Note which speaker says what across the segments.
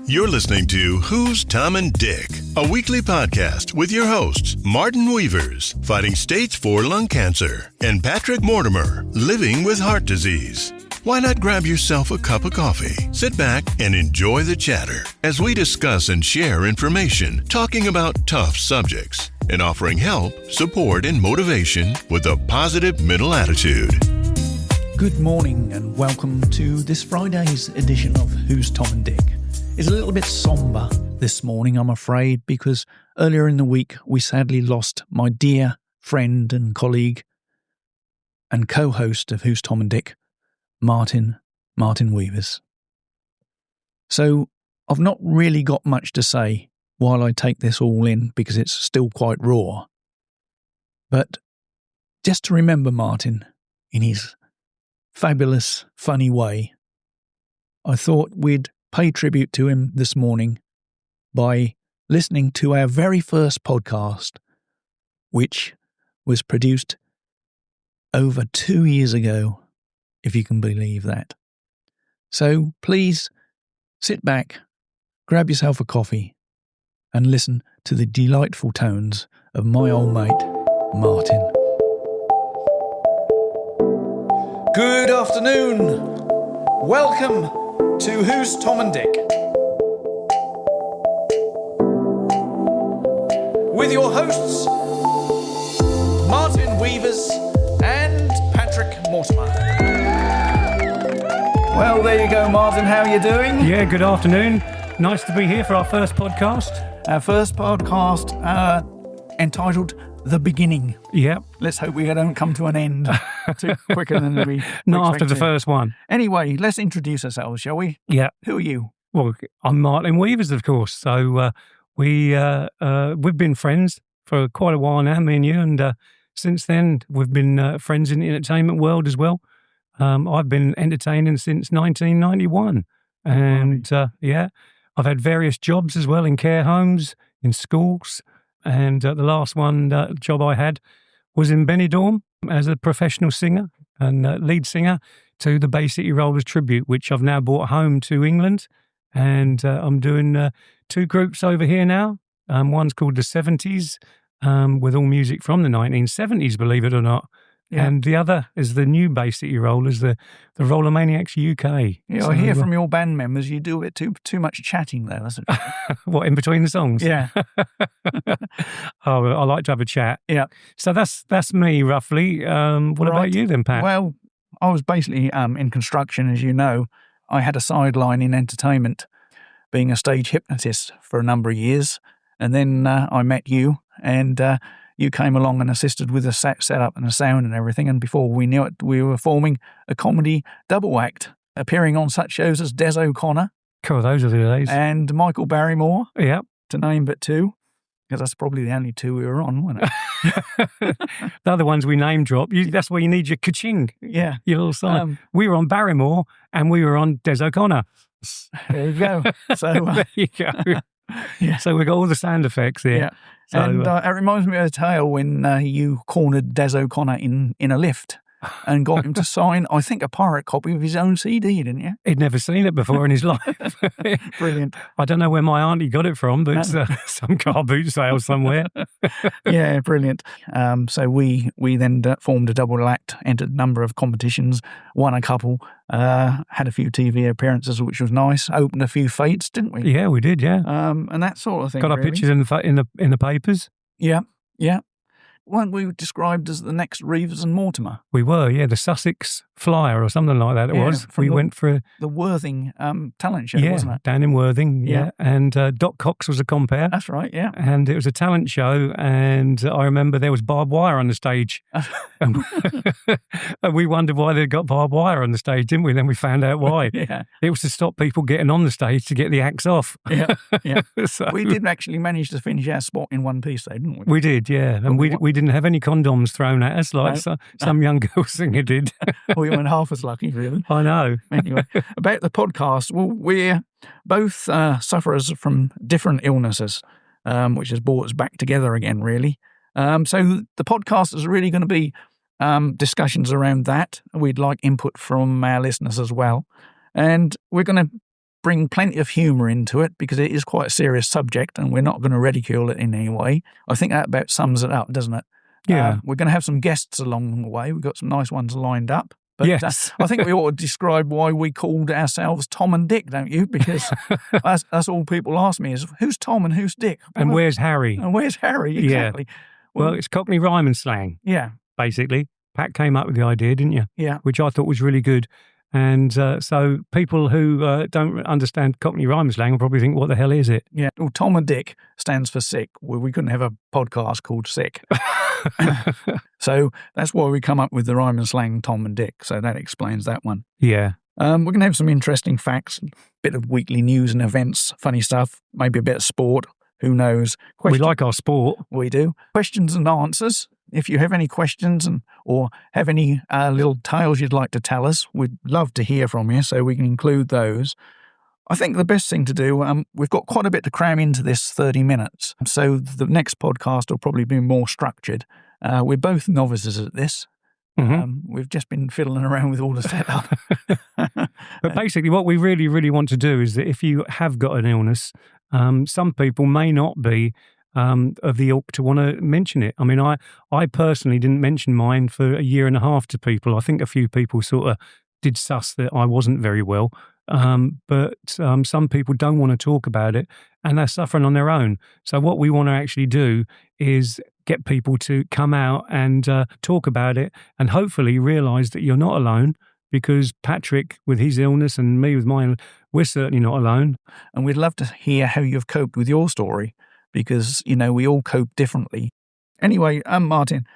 Speaker 1: You're listening to Who's Tom and Dick, a weekly podcast with your hosts, Martin Weavers, fighting stage 4 lung cancer, and Patrick Mortimer, living with heart disease. Why not grab yourself a cup of coffee, sit back, and enjoy the chatter as we discuss and share information, talking about tough subjects, and offering help, support, and motivation with a positive mental attitude.
Speaker 2: Good morning and welcome to this Friday's edition of Who's Tom and Dick. It's a little bit sombre this morning, I'm afraid, because earlier in the week we sadly lost my dear friend and colleague and co-host of Who's Tom and Dick, Martin Weavers. So I've not really got much to say while I take this all in because it's still quite raw. But just to remember Martin in his fabulous, funny way, I thought we'd pay tribute to him this morning by listening to our very first podcast, which was produced over 2 years ago, if you can believe that. So please sit back, grab yourself a coffee, and listen to the delightful tones of my old mate, Martin. Good afternoon. Welcome to Who's Tom and Dick, with your hosts, Martin Weavers and Patrick Mortimer. Well, there you go, Martin. How are you doing?
Speaker 3: Yeah, good afternoon. Nice to be here for our first podcast.
Speaker 2: Our first podcast entitled The Beginning.
Speaker 3: Yep.
Speaker 2: Let's hope we don't come to an end too quicker than we
Speaker 3: Not after the first one.
Speaker 2: Anyway, let's introduce ourselves, shall we?
Speaker 3: Yeah.
Speaker 2: Who are you?
Speaker 3: Well, I'm Martin Weavers, of course. So we've been friends for quite a while now, me and you, and since then we've been friends in the entertainment world as well. I've been entertaining since 1991, and I've had various jobs as well in care homes, in schools. And the last job I had was in Benidorm as a professional singer and lead singer to the Bay City Rollers tribute, which I've now brought home to England. And I'm doing two groups over here now. One's called the 70s, with all music from the 1970s, believe it or not. Yeah. And the other is the new Bay City Rollers, the Roller Maniacs UK.
Speaker 2: Yeah, so, I hear from your band members you do a bit too much chatting there. That's
Speaker 3: what, in between the songs?
Speaker 2: Yeah.
Speaker 3: Oh, I like to have a chat.
Speaker 2: Yeah.
Speaker 3: So that's me, roughly. What about you then, Pat?
Speaker 2: Well, I was basically in construction, as you know. I had a sideline in entertainment, being a stage hypnotist for a number of years. And then I met you, and you came along and assisted with the setup and the sound and everything. And before we knew it, we were forming a comedy double act, appearing on such shows as Des O'Connor.
Speaker 3: Cool, those are the days.
Speaker 2: And Michael Barrymore.
Speaker 3: Yep.
Speaker 2: To name but two, because that's probably the only two we were on, wasn't it?
Speaker 3: The other ones we name drop. That's where you need your ka-ching.
Speaker 2: Yeah.
Speaker 3: Your little sign. We were on Barrymore and we were on Des O'Connor.
Speaker 2: There you go. So
Speaker 3: there you go.
Speaker 2: Yeah.
Speaker 3: So we've got all the sound effects here.
Speaker 2: Yeah.
Speaker 3: So,
Speaker 2: and it reminds me of a tale when you cornered Des O'Connor in a lift and got him to sign, I think, a pirate copy of his own CD, didn't you?
Speaker 3: He'd never seen it before in his life.
Speaker 2: Brilliant.
Speaker 3: I don't know where my auntie got it from, but it's some car boot sale somewhere.
Speaker 2: Yeah, brilliant. So we then formed a double act, entered a number of competitions, won a couple, had a few TV appearances, which was nice. Opened a few fates, didn't we?
Speaker 3: Yeah, we did. Yeah,
Speaker 2: and that sort of thing.
Speaker 3: Got our pictures in the papers.
Speaker 2: Yeah, yeah. Weren't we described as the next Reeves and Mortimer?
Speaker 3: We were, yeah, the Sussex Flyer or something like that it was. We went for
Speaker 2: the Worthing talent show,
Speaker 3: wasn't
Speaker 2: it?
Speaker 3: Down in Worthing, yeah. And Doc Cox was a compere.
Speaker 2: That's right, yeah.
Speaker 3: And it was a talent show, and I remember there was barbed wire on the stage. And we wondered why they got barbed wire on the stage, didn't we? Then we found out why.
Speaker 2: Yeah.
Speaker 3: It was to stop people getting on the stage to get the acts off.
Speaker 2: Yeah, yeah.
Speaker 3: So,
Speaker 2: we did actually manage to finish our spot in one piece, though, didn't we?
Speaker 3: We did, yeah. And we didn't have any condoms thrown at us like some young girl singer did.
Speaker 2: We weren't half as lucky, really.
Speaker 3: I know.
Speaker 2: Anyway, about the podcast, well, we're both sufferers from different illnesses, which has brought us back together again, really. So the podcast is really going to be discussions around that. We'd like input from our listeners as well. And we're going to bring plenty of humour into it because it is quite a serious subject and we're not going to ridicule it in any way. I think that about sums it up, doesn't it?
Speaker 3: Yeah.
Speaker 2: We're going to have some guests along the way. We've got some nice ones lined up. But
Speaker 3: Yes.
Speaker 2: I think we ought to describe why we called ourselves Tom and Dick, don't you? Because that's all people ask me is, who's Tom and who's Dick?
Speaker 3: And where's Harry?
Speaker 2: And where's Harry? Exactly.
Speaker 3: Yeah. Well, it's Cockney rhyme and slang,
Speaker 2: Yeah.
Speaker 3: basically. Pat came up with the idea, didn't you?
Speaker 2: Yeah.
Speaker 3: Which I thought was really good. And so people who don't understand Cockney rhyme and slang will probably think, what the hell is it?
Speaker 2: Yeah. Well, Tom and Dick stands for sick. Well, we couldn't have a podcast called Sick. So that's why we come up with the rhyme and slang Tom and Dick. So that explains that one.
Speaker 3: Yeah.
Speaker 2: We're going to have some interesting facts, a bit of weekly news and events, funny stuff, maybe a bit of sport. Who knows?
Speaker 3: We like our sport.
Speaker 2: We do. Questions and answers. If you have any questions or have any little tales you'd like to tell us, we'd love to hear from you so we can include those. I think the best thing to do, we've got quite a bit to cram into this 30 minutes, so the next podcast will probably be more structured. We're both novices at this.
Speaker 3: Mm-hmm.
Speaker 2: We've just been fiddling around with all the setup.
Speaker 3: But basically what we really, really want to do is that if you have got an illness, some people may not be of the ilk to want to mention it. I mean, I personally didn't mention mine for a year and a half to people. I think a few people sort of did suss that I wasn't very well. But some people don't want to talk about it and they're suffering on their own. So what we want to actually do is get people to come out and talk about it and hopefully realise that you're not alone, because Patrick with his illness and me with mine, we're certainly not alone.
Speaker 2: And we'd love to hear how you've coped with your story because, we all cope differently. Anyway, Martin,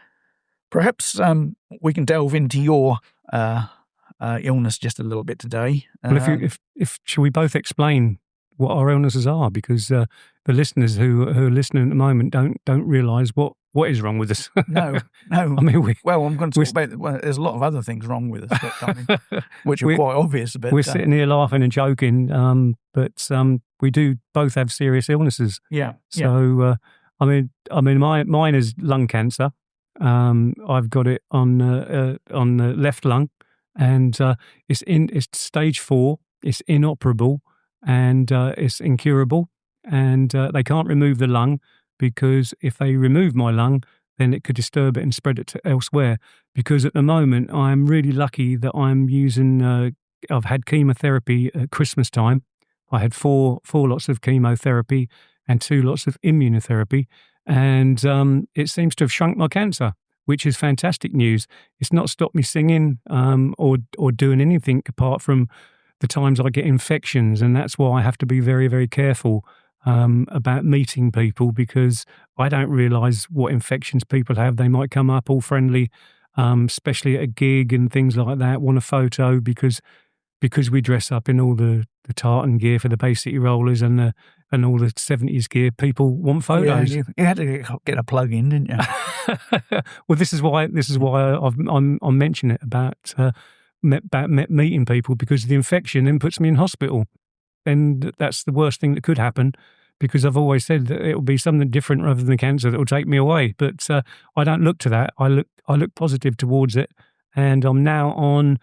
Speaker 2: perhaps we can delve into your illness just a little bit today.
Speaker 3: Well, if shall we both explain what our illnesses are, because the listeners who are listening at the moment don't realise what is wrong with us.
Speaker 2: No.
Speaker 3: I mean,
Speaker 2: I'm going to talk about. Well, there's a lot of other things wrong with us, which are quite obvious. But
Speaker 3: we're sitting here laughing and joking, but we do both have serious illnesses.
Speaker 2: Yeah.
Speaker 3: So mine is lung cancer. I've got it on the left lung, and it's stage 4. It's inoperable. And it's incurable, and they can't remove the lung, because if they remove my lung, then it could disturb it and spread it to elsewhere. Because at the moment, I'm really lucky that I'm using, I've had chemotherapy at Christmas time. I had four lots of chemotherapy and 2 lots of immunotherapy, and it seems to have shrunk my cancer, which is fantastic news. It's not stopped me singing or doing anything apart from the times I get infections, and that's why I have to be very, very careful about meeting people, because I don't realise what infections people have. They might come up all friendly, especially at a gig and things like that, want a photo because we dress up in all the tartan gear for the Bay City Rollers and all the 70s gear. People want photos.
Speaker 2: Yeah, you had to get a plug in, didn't you?
Speaker 3: Well, this is why I'm mentioning it about meeting people, because the infection then puts me in hospital. And that's the worst thing that could happen, because I've always said that it will be something different rather than cancer that will take me away. But I don't look to that. I look positive towards it. And I'm now on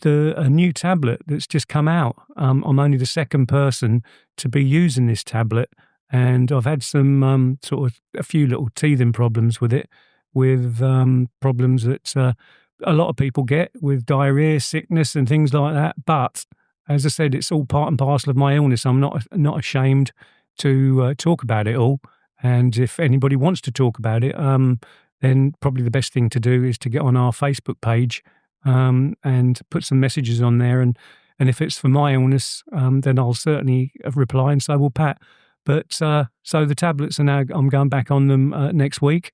Speaker 3: a new tablet that's just come out. I'm only the second person to be using this tablet. And I've had some sort of a few little teething problems with it, with problems that a lot of people get with diarrhea, sickness and things like that. But as I said, it's all part and parcel of my illness. I'm not ashamed to talk about it all. And if anybody wants to talk about it, then probably the best thing to do is to get on our Facebook page and put some messages on there. And if it's for my illness, then I'll certainly reply, and so will Pat. But so the tablets are now, I'm going back on them next week,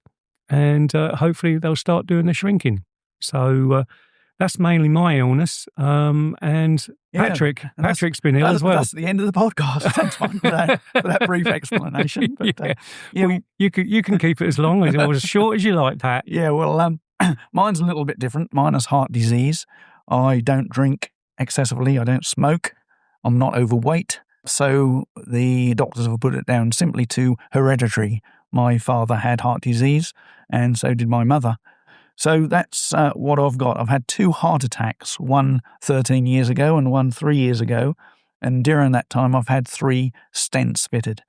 Speaker 3: and hopefully they'll start doing the shrinking. So that's mainly my illness. And Patrick's been ill as well.
Speaker 2: That's the end of the podcast. Thanks, Mike, for that brief explanation. But,
Speaker 3: well, you can keep it as long or as short as you like, Pat.
Speaker 2: Yeah, well, mine's a little bit different. Mine is heart disease. I don't drink excessively. I don't smoke. I'm not overweight. So the doctors have put it down simply to hereditary. My father had heart disease, and so did my mother. So that's what I've got. I've had 2 heart attacks, one 13 years ago and one 3 years ago. And during that time, I've had 3 stents fitted.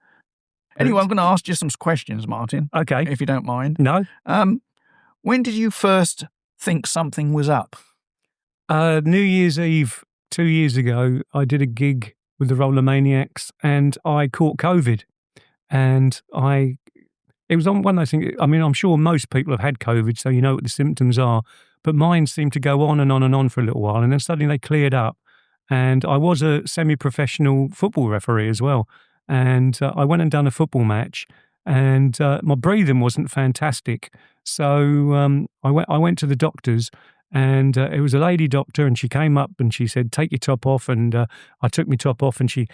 Speaker 2: Anyway, I'm going to ask you some questions, Martin.
Speaker 3: Okay.
Speaker 2: If you don't mind.
Speaker 3: No.
Speaker 2: When did you first think something was up?
Speaker 3: New Year's Eve 2 years ago, I did a gig with the Roller Maniacs and I caught COVID. And it was on one of those things. I mean, I'm sure most people have had COVID, so you know what the symptoms are. But mine seemed to go on and on and on for a little while. And then suddenly they cleared up. And I was a semi-professional football referee as well. And I went and done a football match. And my breathing wasn't fantastic. So I went to the doctors. And it was a lady doctor, and she came up and she said, "Take your top off." And I took my top off, and she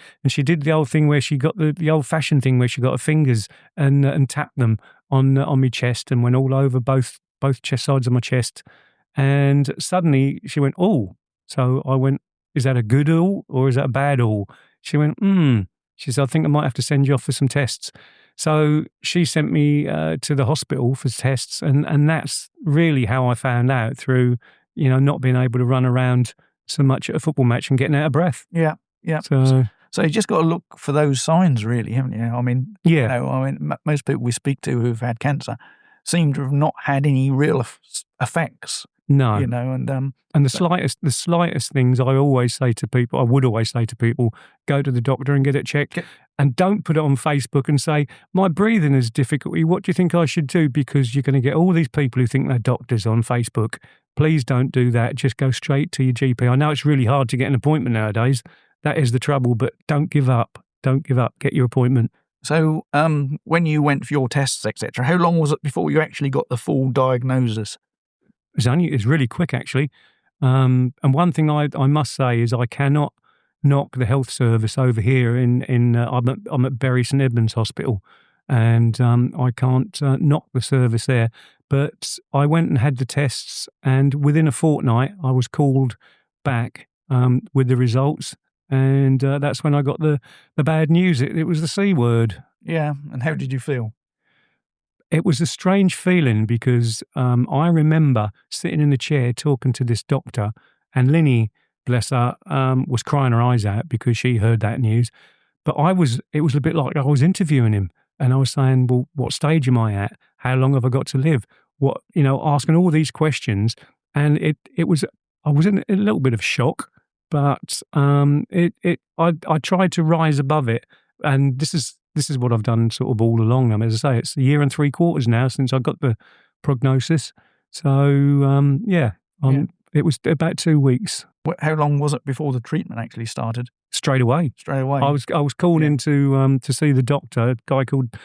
Speaker 3: did the old thing where she got the old-fashioned thing where she got her fingers and tapped them on my chest and went all over both chest sides of my chest. And suddenly she went, "Oh." So I went, "Is that a good all or is that a bad all?" She went, She said, "I think I might have to send you off for some tests." So she sent me to the hospital for tests, and that's really how I found out, through, not being able to run around so much at a football match and getting out of breath.
Speaker 2: Yeah. So you just got to look for those signs, really, haven't you? I mean,
Speaker 3: yeah.
Speaker 2: Most people we speak to who've had cancer seem to have not had any real effects.
Speaker 3: No.
Speaker 2: And
Speaker 3: the slightest things I would always say to people, go to the doctor and get it checked. And don't put it on Facebook and say, "My breathing is difficulty. What do you think I should do?" Because you're going to get all these people who think they're doctors on Facebook. Please don't do that. Just go straight to your GP. I know it's really hard to get an appointment nowadays. That is the trouble, but don't give up. Don't give up. Get your appointment.
Speaker 2: So when you went for your tests, etc., how long was it before you actually got the full diagnosis?
Speaker 3: It's really quick, actually. And one thing I must say is I cannot knock the health service over here I'm at Bury St Edmunds Hospital, and I can't knock the service there. But I went and had the tests, and within a fortnight I was called back with the results, and that's when I got the bad news. It was the C word.
Speaker 2: Yeah, and how did you feel?
Speaker 3: It was a strange feeling because I remember sitting in the chair talking to this doctor, and Linny, bless her, was crying her eyes out because she heard that news. But it was a bit like I was interviewing him, and I was saying, "Well, what stage am I at? How long have I got to live?" Asking all these questions, and I was in a little bit of shock, but I tried to rise above it, and this is what I've done sort of all along. I mean, as I say, it's a year and 3/4 now since I got the prognosis. So it was about 2 weeks.
Speaker 2: How long was it before the treatment actually started?
Speaker 3: Straight away. I was called in to see the doctor, a guy called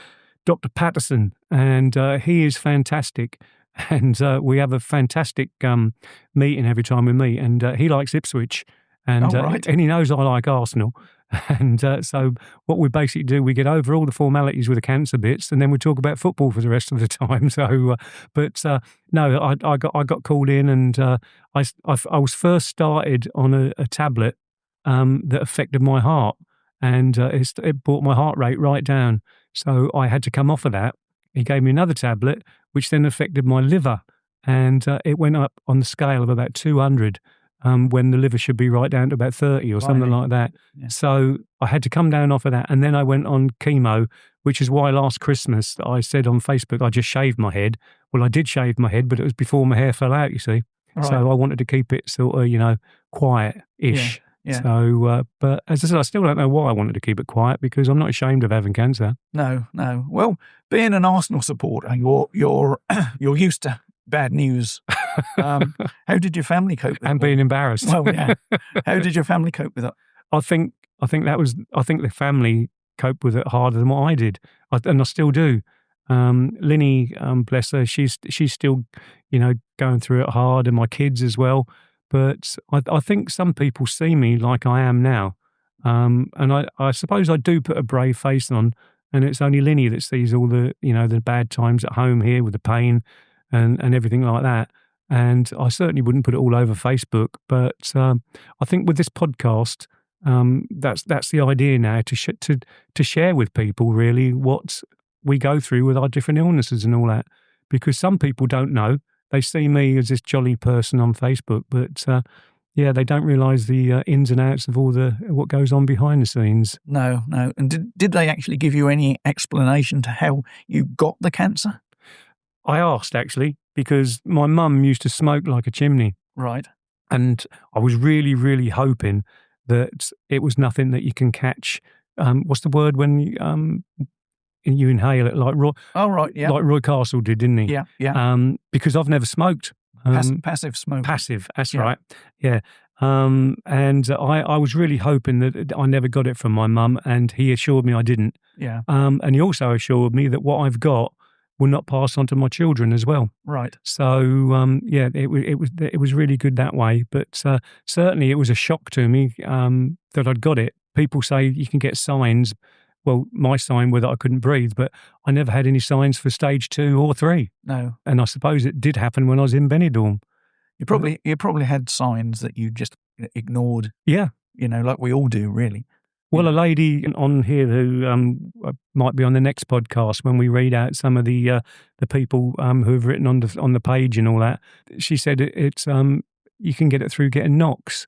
Speaker 3: Dr. Patterson, and he is fantastic. And we have a fantastic meeting every time we meet. And he likes Ipswich, and and he knows I like Arsenal. And so what we basically do, we get over all the formalities with the cancer bits, and then we talk about football for the rest of the time. So, no, I got called in, and I was first started on a tablet that affected my heart, and it brought my heart rate right down. So I had to come off of that. He gave me another tablet, which then affected my liver, and it went up on the scale of about 200. When the liver should be right down to about 30 or something like that. Yeah. So I had to come down off of that. And then I went on chemo, which is why last Christmas I said on Facebook, I just shaved my head. Well, I did shave my head, but it was before my hair fell out, you see. Right. So I wanted to keep it sort of, quiet-ish. Yeah. So, but as I said, I still don't know why I wanted to keep it quiet, because I'm not ashamed of having cancer.
Speaker 2: No. Well, being an Arsenal supporter, you're used to bad news. How did your family cope with it?
Speaker 3: And being embarrassed.
Speaker 2: Well, yeah. How did your family cope with it?
Speaker 3: I think the family coped with it harder than what I did, and I still do. Linny, bless her, she's still, going through it hard, and my kids as well. But I think some people see me like I am now, and I suppose I do put a brave face on, and it's only Linny that sees all the the bad times at home here with the pain and everything like that. And I certainly wouldn't put it all over Facebook, but I think with this podcast, that's the idea now, to share with people really what we go through with our different illnesses and all that. Because some people don't know; they see me as this jolly person on Facebook, but Yeah, they don't realise the ins and outs of all what goes on behind the scenes.
Speaker 2: No. And did they actually give you any explanation to how you got the cancer?
Speaker 3: I asked, actually, because my mum used to smoke like a chimney.
Speaker 2: Right.
Speaker 3: And I was really, really hoping that it was nothing that you can catch. What's the word when you inhale it, like Roy?
Speaker 2: Oh, right, yeah.
Speaker 3: Like Roy Castle did, didn't he?
Speaker 2: Yeah.
Speaker 3: Because I've never smoked.
Speaker 2: Passive smoke.
Speaker 3: Passive, that's right. Yeah. And I was really hoping that I never got it from my mum, and he assured me I didn't.
Speaker 2: Yeah.
Speaker 3: And he also assured me that what I've got will not pass on to my children as well.
Speaker 2: Right.
Speaker 3: So it was really good that way. But certainly it was a shock to me that I'd got it. People say you can get signs. Well, my sign was that I couldn't breathe, but I never had any signs for stage 2 or 3.
Speaker 2: No.
Speaker 3: And I suppose it did happen when I was in Benidorm.
Speaker 2: You probably had signs that you just ignored.
Speaker 3: Yeah.
Speaker 2: Like we all do, really.
Speaker 3: Well, a lady on here who might be on the next podcast when we read out some of the people who have written on the page and all that, she said it's you can get it through getting knocks.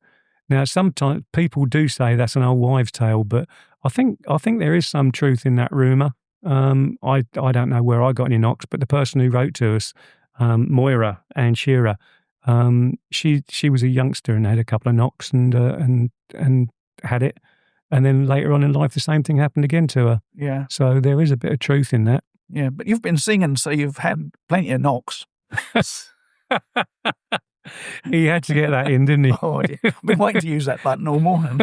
Speaker 3: Now, sometimes people do say that's an old wives' tale, but I think there is some truth in that rumour. I don't know where I got any knocks, but the person who wrote to us, Moira and Shearer, she was a youngster and had a couple of knocks and had it. And then later on in life, the same thing happened again to her.
Speaker 2: Yeah.
Speaker 3: So there is a bit of truth in that.
Speaker 2: Yeah, but you've been singing, so you've had plenty of knocks.
Speaker 3: He had to get that in, didn't he?
Speaker 2: Oh, yeah. I've been waiting to use that button all morning.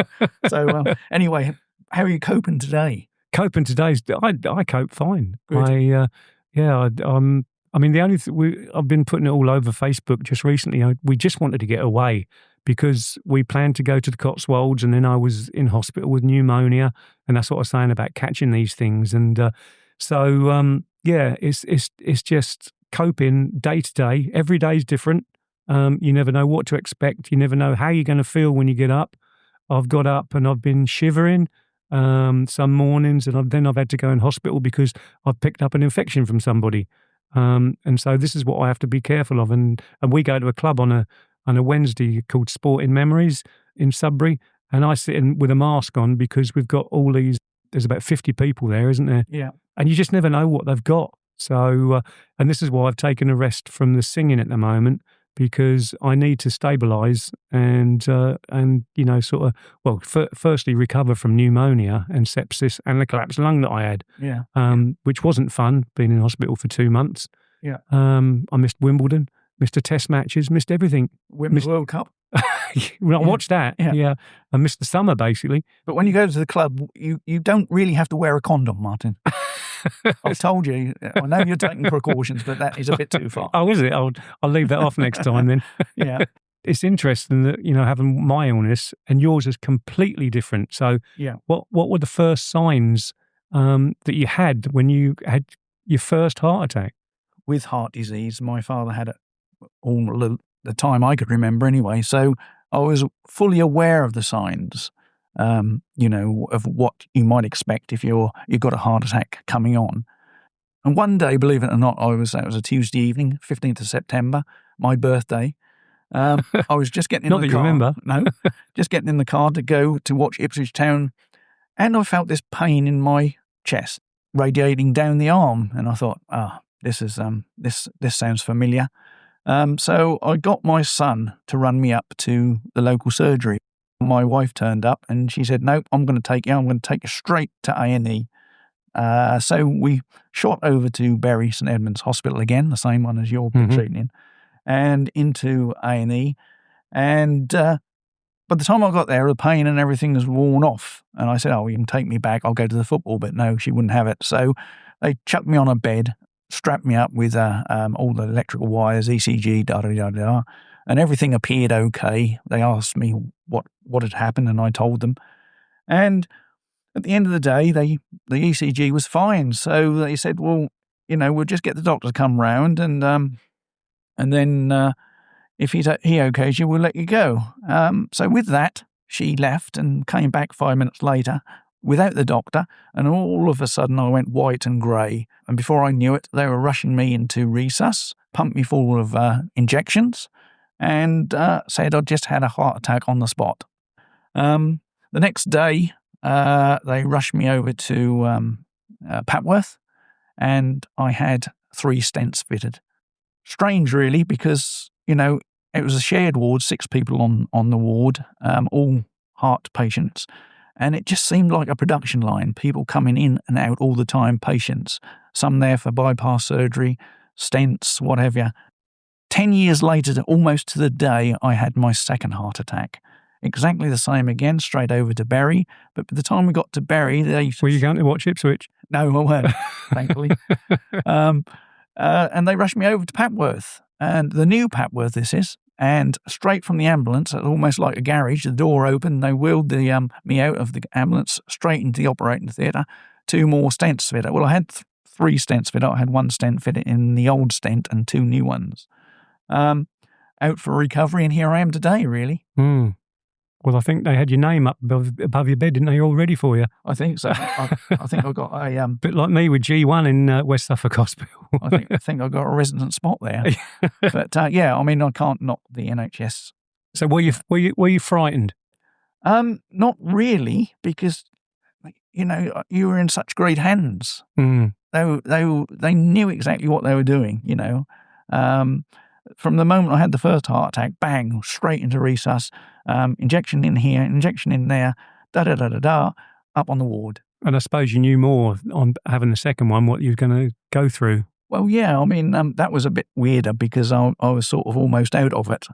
Speaker 2: So anyway, how are you coping today?
Speaker 3: Coping today's, I cope fine.
Speaker 2: Good.
Speaker 3: I mean, the only I've been putting it all over Facebook just recently. We just wanted to get away because we planned to go to the Cotswolds, and then I was in hospital with pneumonia, and that's what I was saying about catching these things. And it's just coping day to day. Every day is different. You never know what to expect. You never know how you're going to feel when you get up. I've got up and I've been shivering some mornings, and then I've had to go in hospital because I've picked up an infection from somebody. And so this is what I have to be careful of. And we go to a club on a Wednesday called Sport in Memories in Sudbury, and I sit in with a mask on because we've got all these. There's about 50 people there, isn't there?
Speaker 2: Yeah.
Speaker 3: And you just never know what they've got. So, and this is why I've taken a rest from the singing at the moment, because I need to stabilise and firstly recover from pneumonia and sepsis and the collapsed lung that I had.
Speaker 2: Yeah.
Speaker 3: Which wasn't fun, being in hospital for 2 months.
Speaker 2: Yeah.
Speaker 3: I missed Wimbledon, missed the test matches, missed everything.
Speaker 2: Women's World Cup.
Speaker 3: Well, I watched that.
Speaker 2: Yeah.
Speaker 3: I missed the summer, basically.
Speaker 2: But when you go to the club, you don't really have to wear a condom, Martin. I've told you. I know you're taking precautions, but that is a bit too far.
Speaker 3: Oh, is it? I'll leave that off next time then.
Speaker 2: Yeah.
Speaker 3: It's interesting that, having my illness and yours is completely different. So
Speaker 2: yeah.
Speaker 3: What were the first signs that you had when you had your first heart attack?
Speaker 2: With heart disease, my father had it all the time I could remember anyway. So I was fully aware of the signs, of what you might expect if you've got a heart attack coming on. And one day, believe it or not, that was a Tuesday evening, 15th of September, my birthday. I was just getting in the car.
Speaker 3: Not that you remember.
Speaker 2: No, just getting in the car to go to watch Ipswich Town. And I felt this pain in my chest radiating down the arm. And I thought, this sounds familiar. So I got my son to run me up to the local surgery. My wife turned up and she said, "Nope, I'm going to take you straight to A&E." So we shot over to Bury St Edmunds Hospital again, the same one as you're treating in, and into A&E. And by the time I got there, the pain and everything was worn off. And I said, "Oh, you can take me back. I'll go to the football." But no, she wouldn't have it. So they chucked me on a bed, strapped me up with all the electrical wires, ECG, da-da-da-da, and everything appeared okay. They asked me what had happened, and I told them. And at the end of the day, the ECG was fine. So they said, "Well, we'll just get the doctor to come round, and then if he okays you, we'll let you go." So with that, she left and came back 5 minutes later without the doctor, and all of a sudden I went white and grey. And before I knew it, they were rushing me into resus, pumped me full of injections, and said I'd just had a heart attack on the spot. The next day, they rushed me over to Papworth, and I had 3 stents fitted. Strange, really, because, it was a shared ward, 6 people on the ward, all heart patients, and it just seemed like a production line, people coming in and out all the time, patients, some there for bypass surgery, stents, whatever. 10 years later, almost to the day, I had my second heart attack. Exactly the same again, straight over to Bury. But by the time we got to Bury,
Speaker 3: Were you going to watch Ipswich?
Speaker 2: No, I weren't, thankfully. And they rushed me over to Papworth, and the new Papworth this is, and straight from the ambulance, almost like a garage, the door opened, they wheeled me out of the ambulance straight into the operating theatre, 2 more stents fitted. Well, I had 3 stents fitted. I had 1 stent fitted in the old stent and 2 new ones. Out for recovery, and here I am today, really.
Speaker 3: Well, I think they had your name up above your bed, didn't they, all ready for you?
Speaker 2: I think so. I think I got a...
Speaker 3: bit like me with G1 in West Suffolk Hospital.
Speaker 2: I think I got a resident spot there. But, yeah, I mean, I can't knock the NHS.
Speaker 3: So were you frightened?
Speaker 2: Not really, because, you were in such great hands. They knew exactly what they were doing, From the moment I had the first heart attack, bang, straight into resus, injection in here, injection in there, da-da-da-da-da, up on the ward.
Speaker 3: And I suppose you knew more on having the second one, what you were going to go through.
Speaker 2: Well, yeah, I mean, that was a bit weirder because I was sort of almost out of it.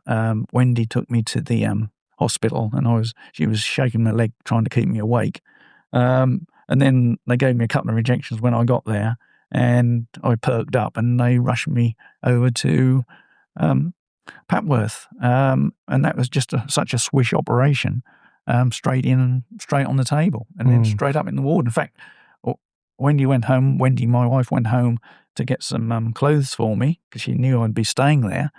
Speaker 2: Wendy took me to the hospital, and she was shaking my leg trying to keep me awake. And then they gave me a couple of injections when I got there, and I perked up, and they rushed me over to Papworth, and that was just such a swish operation, straight in and straight on the table, and then straight up in the ward. In fact, Wendy, my wife, went home to get some clothes for me because she knew I'd be staying there.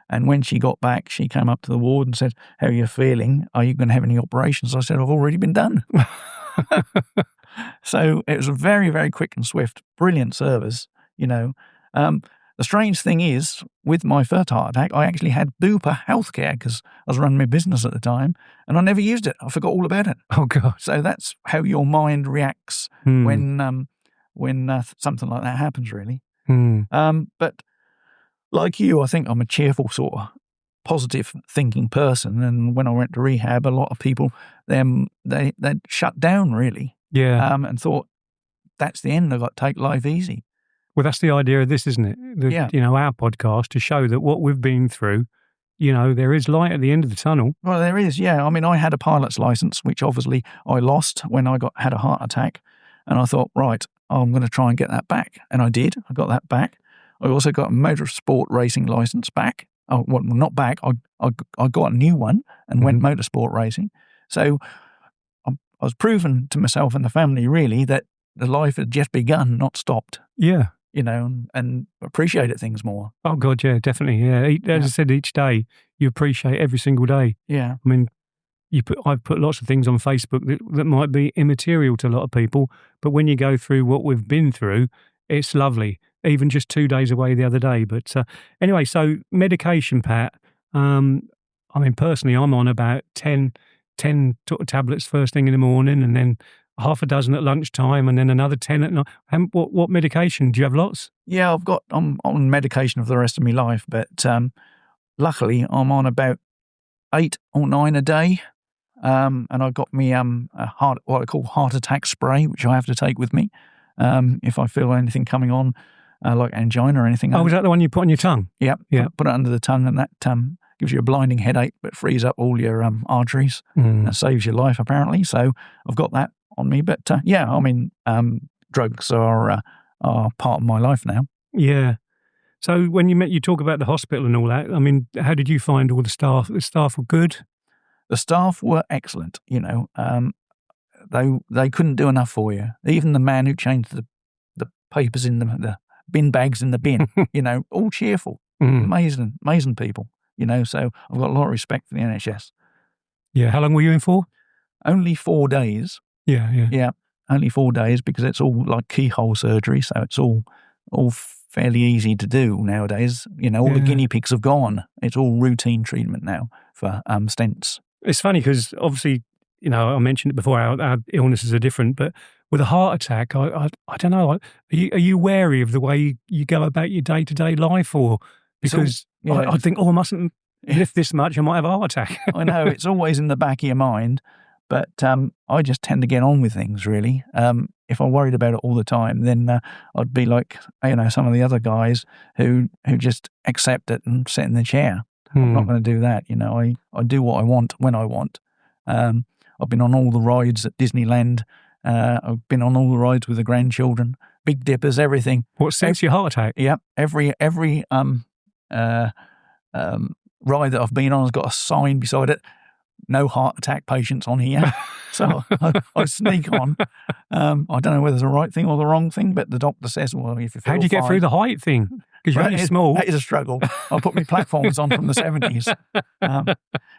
Speaker 2: And when she got back, she came up to the ward and said, "How are you feeling? Are you going to have any operations?" I said, "I've already been done." So it was a very, very quick and swift, brilliant service, The strange thing is, with my first heart attack, I actually had Bupa healthcare because I was running my business at the time, and I never used it. I forgot all about it.
Speaker 3: Oh, God.
Speaker 2: So that's how your mind reacts when something like that happens, really. But like you, I think I'm a cheerful sort of positive thinking person, and when I went to rehab, a lot of people, they'd shut down, really.
Speaker 3: Yeah.
Speaker 2: And thought, that's the end. I've got to take life easy.
Speaker 3: Well, that's the idea of this, isn't it? Our podcast, to show that what we've been through, there is light at the end of the tunnel.
Speaker 2: Well, there is, yeah. I mean, I had a pilot's license, which obviously I lost when I had a heart attack. And I thought, right, I'm going to try and get that back. And I did. I got that back. I also got a motorsport racing license back. Oh, well, not back. I got a new one and went motorsport racing. So I was proven to myself and the family, really, that the life had just begun, not stopped.
Speaker 3: Yeah.
Speaker 2: And appreciated things more.
Speaker 3: Oh, God, yeah, definitely. Yeah. As I said, each day you appreciate every single day.
Speaker 2: Yeah.
Speaker 3: I mean, I've put lots of things on Facebook that might be immaterial to a lot of people, but when you go through what we've been through, it's lovely. Even just 2 days away the other day. But anyway, so medication, Pat. I mean, personally, I'm on about 10 tablets first thing in the morning, and then half a dozen at lunchtime, and then another 10 at night. What medication? Do you have lots?
Speaker 2: Yeah, I'm on medication for the rest of my life, but luckily I'm on about 8 or 9 a day. And I've got me what I call heart attack spray, which I have to take with me if I feel anything coming on, like angina or anything.
Speaker 3: Oh, is that the one you put on your tongue?
Speaker 2: Yeah. Put it under the tongue, and that gives you a blinding headache, but frees up all your arteries and saves your life, apparently. So I've got that on me. But I mean, drugs are part of my life now.
Speaker 3: Yeah. So when you talk about the hospital and all that, I mean, how did you find all the staff? The staff were good?
Speaker 2: The staff were excellent, They couldn't do enough for you. Even the man who changed the papers in the bin bags in the bin, all cheerful. Amazing people, So I've got a lot of respect for the NHS.
Speaker 3: Yeah. How long were you in for?
Speaker 2: Only 4 days.
Speaker 3: Yeah.
Speaker 2: Yeah, only 4 days because it's all like keyhole surgery, so it's all all fairly easy to do nowadays. All the guinea pigs have gone. It's all routine treatment now for stents.
Speaker 3: It's funny because obviously, I mentioned it before, our illnesses are different, but with a heart attack, I don't know. Are you wary of the way you go about your day-to-day life? Or because I think, I mustn't lift this much, I might have a heart attack.
Speaker 2: I know, it's always in the back of your mind, but I just tend to get on with things, really. If I worried about it all the time, then I'd be like, some of the other guys who just accept it and sit in the chair. I'm not going to do that. I do what I want when I want. I've been on all the rides at Disneyland. I've been on all the rides with the grandchildren, Big Dippers, everything.
Speaker 3: What, since your heart attack?
Speaker 2: Yep. Every ride that I've been on has got a sign beside it. No heart attack patients on here. So I sneak on. I don't know whether it's the right thing or the wrong thing, but the doctor says, well, if you feel
Speaker 3: how do you get through the height thing? Because you're only small.
Speaker 2: That is a struggle. I put my platforms on from the 70s.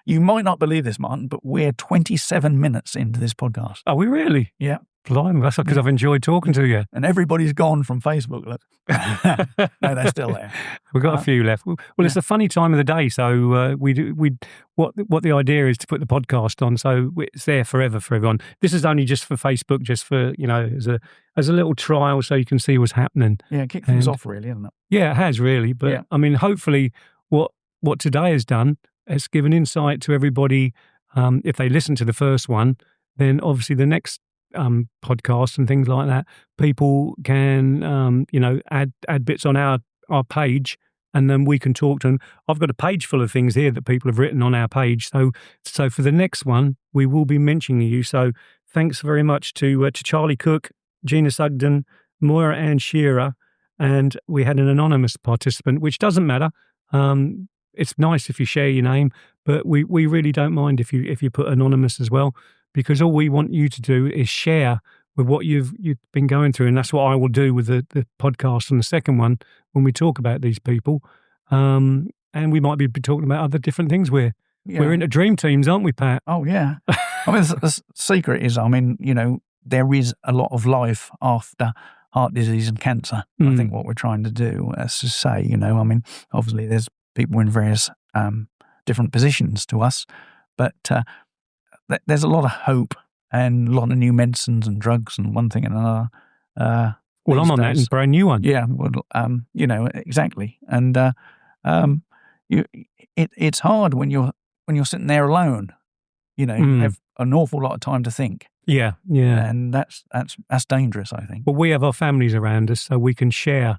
Speaker 2: You might not believe this, Martin, but we're 27 minutes into this podcast.
Speaker 3: Are we really?
Speaker 2: Yeah.
Speaker 3: Blimey, that's because I've enjoyed talking to you.
Speaker 2: And everybody's gone from Facebook. Look. No, they're still there.
Speaker 3: We've got a few left. Well, it's a funny time of the day, so what the idea is to put the podcast on, so it's there forever for everyone. This is only just for Facebook, just for as a little trial, so you can see what's happening.
Speaker 2: Yeah, kick things off, really, hasn't it?
Speaker 3: Yeah, it has really. But I mean, hopefully, what today has done has given insight to everybody. If they listen to the first one, then obviously the next podcasts and things like that, people can add bits on our page, and then we can talk to them. I've got a page full of things here that people have written on our page. So for the next one, we will be mentioning you. So thanks very much to Charlie Cook, Gina Sugden, Moira Ann Shearer, and we had an anonymous participant, which doesn't matter. It's nice if you share your name, but we really don't mind if you put anonymous as well, because all we want you to do is share with what you've been going through, and that's what I will do with the podcast on the second one when we talk about these people, and we might be talking about other different things. We're into dream teams, aren't we, Pat?
Speaker 2: Oh yeah. I mean, the secret is, there is a lot of life after heart disease and cancer. I think what we're trying to do is to say, obviously there's people in various different positions to us, but there's a lot of hope and a lot of new medicines and drugs and one thing and another.
Speaker 3: Well, I'm on that brand new one.
Speaker 2: Yeah, well, exactly. And it's hard when you're sitting there alone. You have an awful lot of time to think.
Speaker 3: Yeah.
Speaker 2: And that's dangerous, I think.
Speaker 3: Well, we have our families around us, so we can share,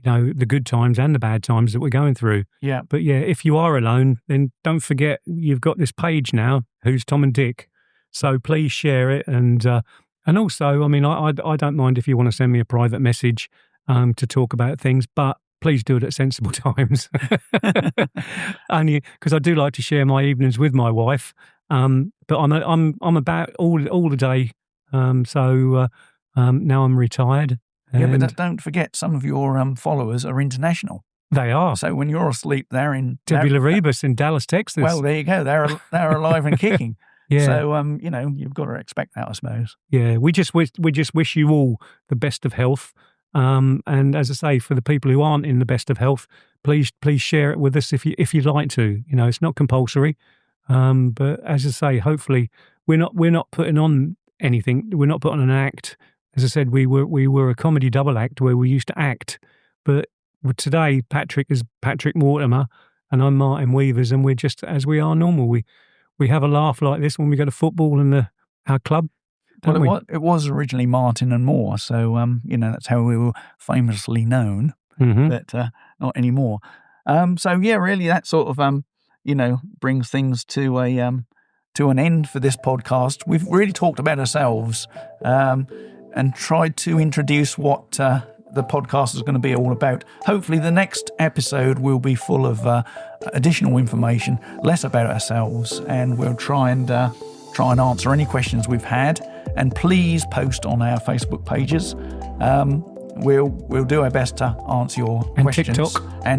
Speaker 3: the good times and the bad times that we're going through.
Speaker 2: Yeah.
Speaker 3: But yeah, if you are alone, then don't forget you've got this page now, Who's Tom and Dick. So please share it. And also, I mean, I don't mind if you want to send me a private message to talk about things, but please do it at sensible times. Only because I do like to share my evenings with my wife. But I'm about all the day. So now I'm retired.
Speaker 2: Yeah, but don't forget, some of your followers are international.
Speaker 3: They are.
Speaker 2: So when you're asleep, they're in
Speaker 3: Debbie Laribus in Dallas, Texas.
Speaker 2: Well, there you go. They're alive and kicking.
Speaker 3: Yeah.
Speaker 2: So you've got to expect that, I suppose.
Speaker 3: Yeah, we just wish you all the best of health. And as I say, for the people who aren't in the best of health, please share it with us if you'd like to. It's not compulsory. But as I say, hopefully we're not putting on anything. We're not putting on an act. As I said, we were a comedy double act where we used to act. But today, Patrick is Patrick Mortimer and I'm Martin Weavers, and we're just as we are normal. We have a laugh like this when we go to football in our club.
Speaker 2: Well, it was originally Martin and Moore, so that's how we were famously known, but not anymore. So yeah, really, that sort of brings things to an end for this podcast. We've really talked about ourselves and tried to introduce what the podcast is going to be all about. Hopefully, the next episode will be full of additional information, less about ourselves, and we'll try and answer any questions we've had. And please post on our Facebook pages. We'll do our best to answer your questions.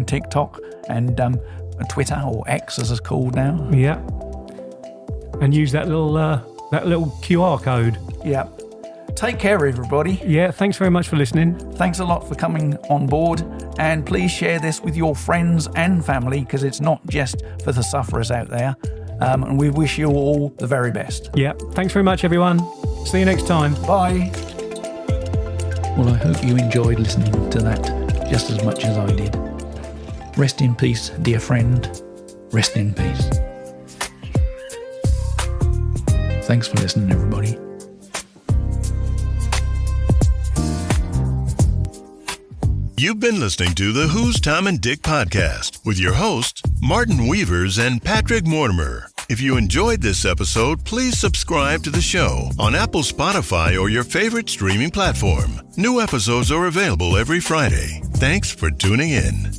Speaker 2: TikTok and Twitter, or X as it's called now.
Speaker 3: Yeah. And use that little QR code.
Speaker 2: Yeah. Take care, everybody.
Speaker 3: Yeah, thanks very much for listening.
Speaker 2: Thanks a lot for coming on board. And please share this with your friends and family, because it's not just for the sufferers out there. And we wish you all the very best.
Speaker 3: Yeah, thanks very much, everyone. See you next time.
Speaker 2: Bye. Well, I hope you enjoyed listening to that just as much as I did. Rest in peace, dear friend. Rest in peace. Thanks for listening, everybody.
Speaker 1: You've been listening to the Who's Tom and Dick podcast with your hosts, Martin Weavers and Patrick Mortimer. If you enjoyed this episode, please subscribe to the show on Apple, Spotify, or your favorite streaming platform. New episodes are available every Friday. Thanks for tuning in.